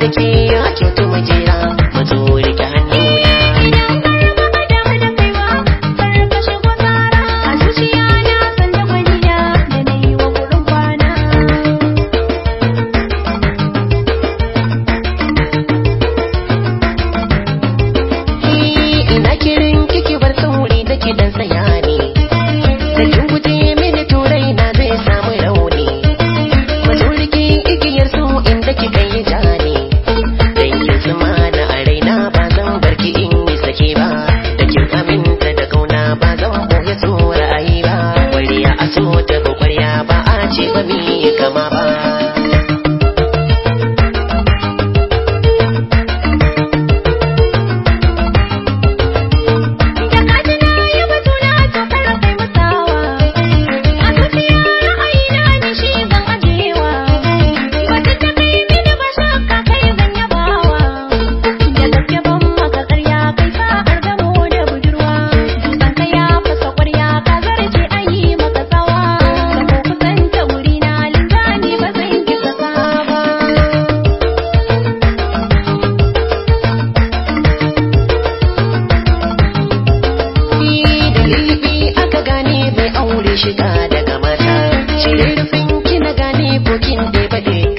da ke ya kyautu majera mazo rike hannuna. Ina kirin kiki bar sauri da ki dan tsaya ne, da kin guje mini turai na zai samu rauni. Mazo rike igiyar su inda kika yi jani, dan kin zama da a raina ba zan barki in yi sake ba, da kin aminta da kauna ba zan boye so ra'ayi ba. Kwariya a so ta kwariya ba a ce ba mi kama ba. Shiga daga mata, cire rufin kina gane bokin da bade